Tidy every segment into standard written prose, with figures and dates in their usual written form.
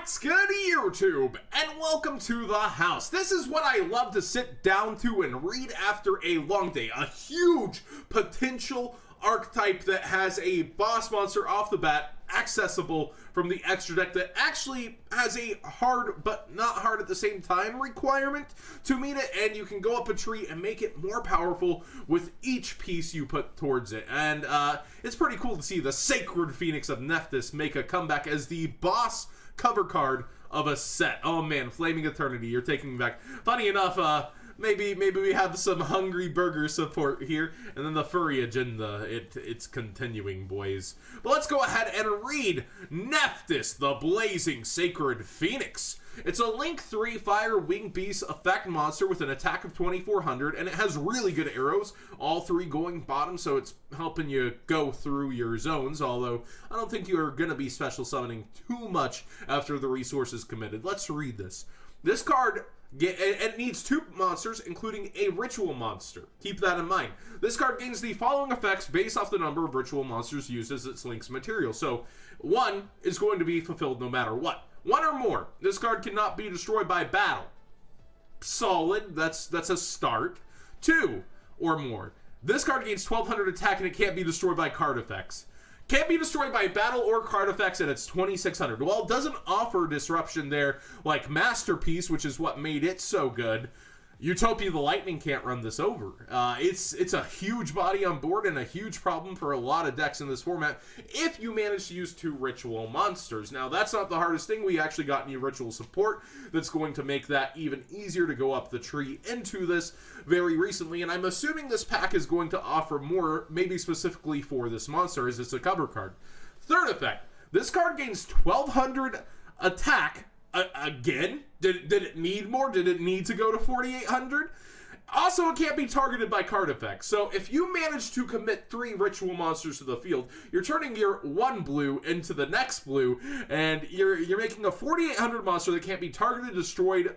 What's good, YouTube? And welcome to the house. This is what I love to sit down to and read after a long day. A huge potential archetype that has a boss monster off the bat accessible from the extra deck that actually has a hard but not hard at the same time requirement to meet it, and you can go up a tree and make it more powerful with each piece you put towards it. And it's pretty cool to see the Sacred Phoenix of Nephthys make a comeback as the boss cover card of a set. Oh man, Flaming Eternity, you're taking me back. Funny enough, maybe we have some Hungry Burger support here, and then the furry agenda, it's continuing, boys. But let's go ahead and read Nephthys, the Blazing Sacred Phoenix. It's a Link 3 Fire Wing Beast effect monster with an attack of 2400, and it has really good arrows, all three going bottom, so it's helping you go through your zones, although I don't think you're going to be special summoning too much after the resources committed. Let's read this. This card, it needs two monsters, including a ritual monster. Keep that in mind. This card gains the following effects based off the number of ritual monsters used as its Link's material. So, one is going to be fulfilled no matter what. One or more. This card cannot be destroyed by battle. Solid. That's a start. Two or more. This card gains 1200 attack and it can't be destroyed by card effects. Can't be destroyed by battle or card effects, and it's 2600. While it doesn't offer disruption there like Masterpiece, which is what made it so good, Utopia the Lightning can't run this over. It's a huge body on board and a huge problem for a lot of decks in this format if you manage to use two ritual monsters. Now, that's not the hardest thing. We actually got new ritual support that's going to make that even easier to go up the tree into this very recently, and I'm assuming this pack is going to offer more, maybe specifically for this monster, as it's a cover card. Third effect, this card gains 1200 attack. Again, did it need more? Did it need to go to 4,800? Also, it can't be targeted by card effects. So if you manage to commit 3 ritual monsters to the field, you're turning your one blue into the next blue, and you're making a 4,800 monster that can't be targeted, destroyed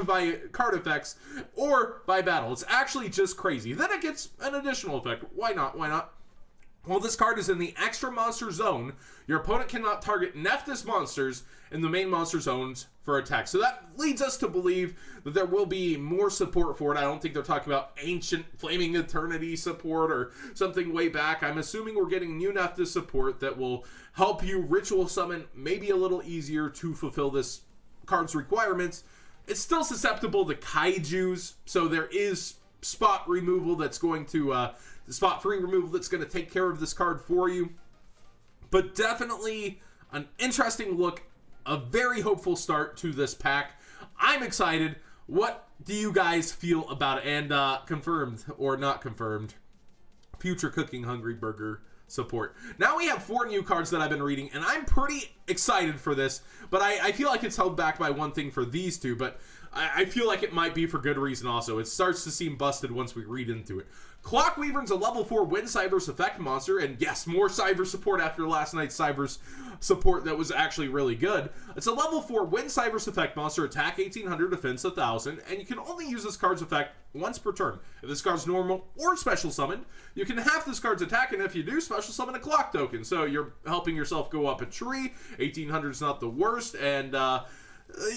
by card effects or by battle. It's actually just crazy. Then it gets an additional effect. Why not? Why not? While this card is in the extra monster zone, your opponent cannot target Nephthys monsters in the main monster zones for attack. So that leads us to believe that there will be more support for it. I don't think they're talking about ancient Flaming Eternity support or something way back. I'm assuming we're getting new Nephthys support that will help you ritual summon maybe a little easier to fulfill this card's requirements. It's still susceptible to kaijus, so there is spot removal that's going to spot free removal that's going to take care of this card for you. But definitely an interesting look, a very hopeful start to this pack. I'm excited. What do you guys feel about it? And confirmed or not confirmed, future Cooking Hungry Burger support. Now we have 4 new cards that I've been reading, and I'm pretty excited for this, but I feel like it's held back by one thing for these two, but I feel like it might be for good reason also. It starts to seem busted once we read into it. Clockweaver's a level 4 Wind Cyberse effect monster, and yes, more Cyberse support after last night's Cyberse support that was actually really good. It's a level 4 Wind Cyberse effect monster, attack 1800, defense 1000, and you can only use this card's effect once per turn. If this card's normal or special summoned, you can half this card's attack, and if you do, special summon a clock token. So you're helping yourself go up a tree. 1800 is not the worst, and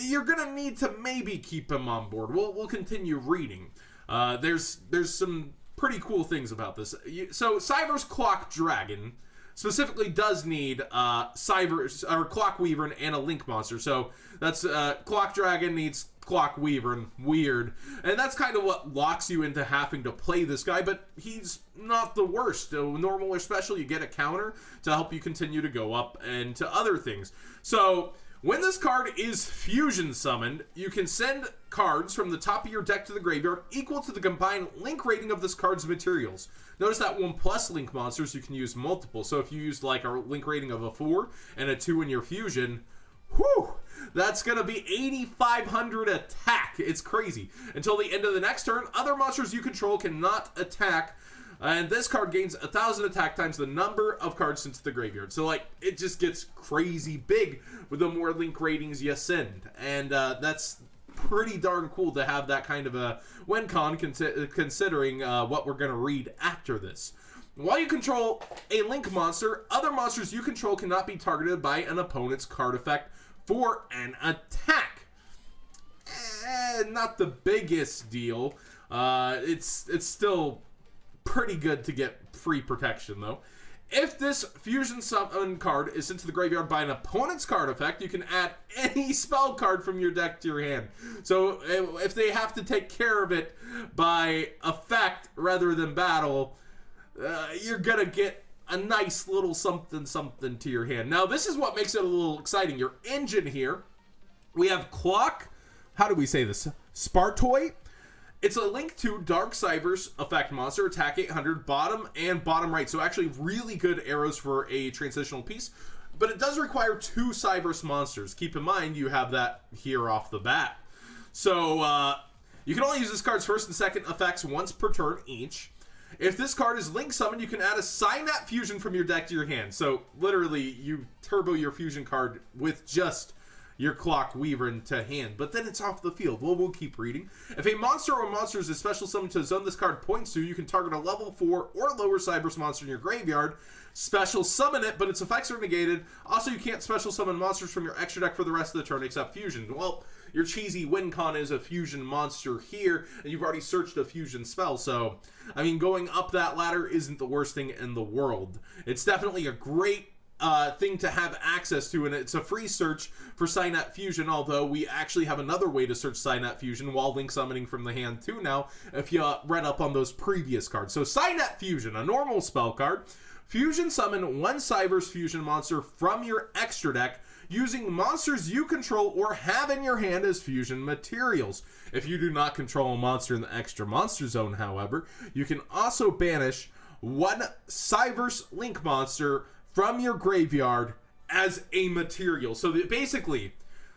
you're gonna need to maybe keep him on board. We'll continue reading. There's some pretty cool things about this. So Cyberse Clock Dragon specifically does need Cyberse or Clockweaver and a Link monster. So that's Clock Dragon needs Clockweaver, and weird. And that's kind of what locks you into having to play this guy, but he's not the worst. Normal or special, you get a counter to help you continue to go up and to other things. So when this card is fusion summoned, you can send cards from the top of your deck to the graveyard equal to the combined Link rating of this card's materials. Notice that 1+ Link monsters, you can use multiple. So if you use like a Link rating of a 4 and a 2 in your fusion, whew, that's going to be 8,500 attack. It's crazy. Until the end of the next turn, other monsters you control cannot attack. And this card gains 1,000 attack times the number of cards sent to the graveyard. So, like, it just gets crazy big with the more Link ratings you send. And that's pretty darn cool to have that kind of a win con, considering what we're going to read after this. While you control a Link monster, other monsters you control cannot be targeted by an opponent's card effect for an attack. Not the biggest deal. It's still pretty good to get free protection, though. If this fusion summon card is sent to the graveyard by an opponent's card effect, you can add any spell card from your deck to your hand. So if they have to take care of it by effect rather than battle, you're gonna get a nice little something something to your hand. Now, this is what makes it a little exciting. Your engine here, we have Clock, how do we say this? Spartoy. It's a link to Dark Cyberse effect monster, attack 800, bottom and bottom right. So actually really good arrows for a transitional piece. But it does require 2 Cyberse monsters. Keep in mind, you have that here off the bat. So you can only use this card's first and second effects once per turn each. If this card is link summoned, you can add a Cynet fusion from your deck to your hand. So literally, you turbo your fusion card with just your Clock Weaver into hand, but then it's off the field. Well, we'll keep reading. If a monster or monsters is special summoned to a zone this card points to, you can target a level 4 or lower Cyberse monster in your graveyard, special summon it, but its effects are negated. Also, you can't special summon monsters from your extra deck for the rest of the turn except fusion. Well, your cheesy WinCon is a fusion monster here, and you've already searched a fusion spell, so, I mean, going up that ladder isn't the worst thing in the world. It's definitely a great thing to have access to, and it's a free search for Cynet Fusion, although we actually have another way to search Cynet Fusion while link summoning from the hand too now, if you read up on those previous cards. So Cynet Fusion, a normal spell card. Fusion summon 1 Cyberse Fusion monster from your extra deck using monsters you control or have in your hand as fusion materials. If you do not control a monster in the extra monster zone, however, you can also banish 1 Cyberse link monster from your graveyard as a material. So that basically,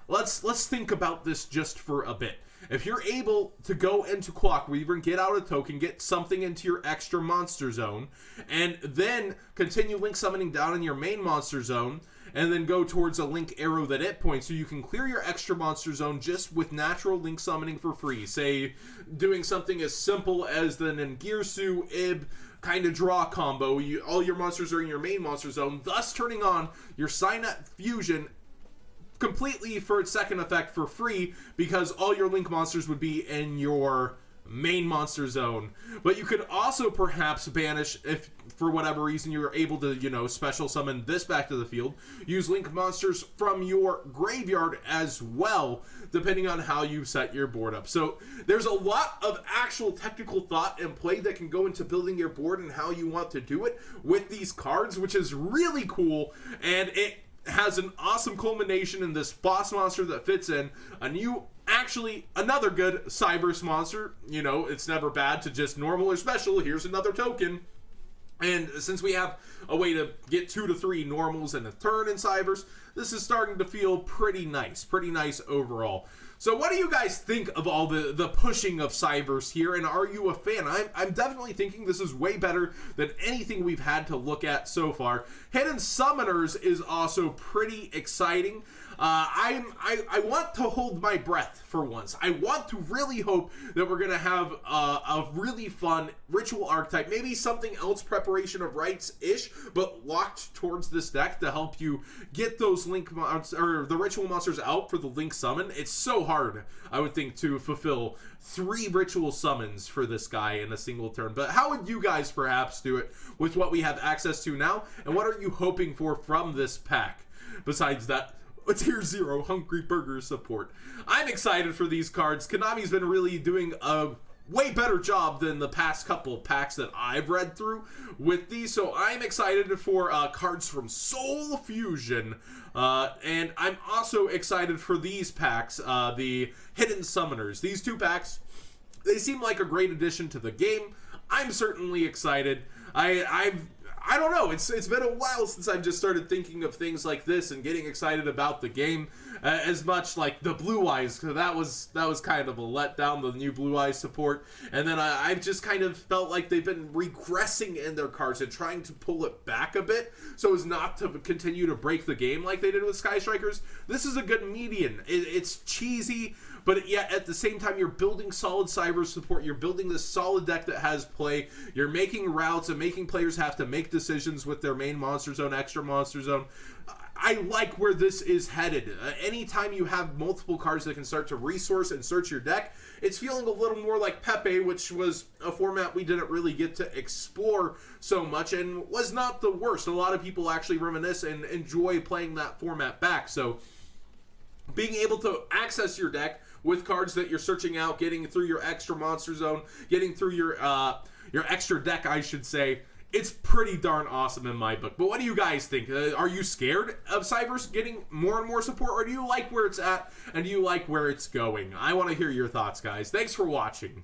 let's think about this just for a bit. If you're able to go into Clock Weaver and get out a token, get something into your extra monster zone, and then continue link summoning down in your main monster zone, and then go towards a link arrow that it points, so you can clear your extra monster zone just with natural link summoning for free. Say, doing something as simple as the Ningirsu Ib kind of draw combo. All your monsters are in your main monster zone, thus turning on your Cynet Fusion completely for its second effect for free, because all your link monsters would be in your main monster zone. But you could also perhaps banish, if for whatever reason you're able to, you know, special summon this back to the field, use link monsters from your graveyard as well, depending on how you set your board up. So there's a lot of actual technical thought and play that can go into building your board and how you want to do it with these cards, which is really cool, and it has an awesome culmination in this boss monster that fits in another good Cyberse monster. You know, it's never bad to just normal or special. Here's another token. And since we have a way to get 2 to 3 normals in a turn in Cyberse, this is starting to feel pretty nice overall. So what do you guys think of all the pushing of Cyberse here, and are you a fan? I'm definitely thinking this is way better than anything we've had to look at so far. Hidden Summoners is also pretty exciting. I want to hold my breath for once. I want to really hope that we're going to have a really fun ritual archetype, maybe something else, Preparation of Rites-ish, but locked towards this deck to help you get those link or the ritual monsters out for the link summon. It's so hard, I would think, to fulfill 3 ritual summons for this guy in a single turn. But how would you guys perhaps do it with what we have access to now? And what are you hoping for from this pack? Besides that, a tier 0 Hungry Burger support. I'm excited for these cards. Konami's been really doing a way better job than the past couple of packs that I've read through with these, so I'm excited for cards from Soul Fusion, and I'm also excited for these packs, the Hidden Summoners. These 2 packs, they seem like a great addition to the game. I'm certainly excited. I don't know, it's been a while since I've just started thinking of things like this and getting excited about the game as much. Like the Blue Eyes, because that was kind of a letdown, the new Blue Eyes support. And then I've just kind of felt like they've been regressing in their cards and trying to pull it back a bit so as not to continue to break the game like they did with Sky Strikers. This is a good median. It's cheesy, but yet at the same time, you're building solid Cyberse support. You're building this solid deck that has play. You're making routes and making players have to make decisions with their main monster zone, extra monster zone. I like where this is headed. Anytime you have multiple cards that can start to resource and search your deck, it's feeling a little more like Pepe, which was a format we didn't really get to explore so much and was not the worst. A lot of people actually reminisce and enjoy playing that format back. So being able to access your deck with cards that you're searching out, getting through your extra monster zone, getting through your extra deck, I should say, it's pretty darn awesome in my book. But what do you guys think? Are you scared of Cyberse getting more and more support, or do you like where it's at and do you like where it's going? I want to hear your thoughts, guys. Thanks for watching.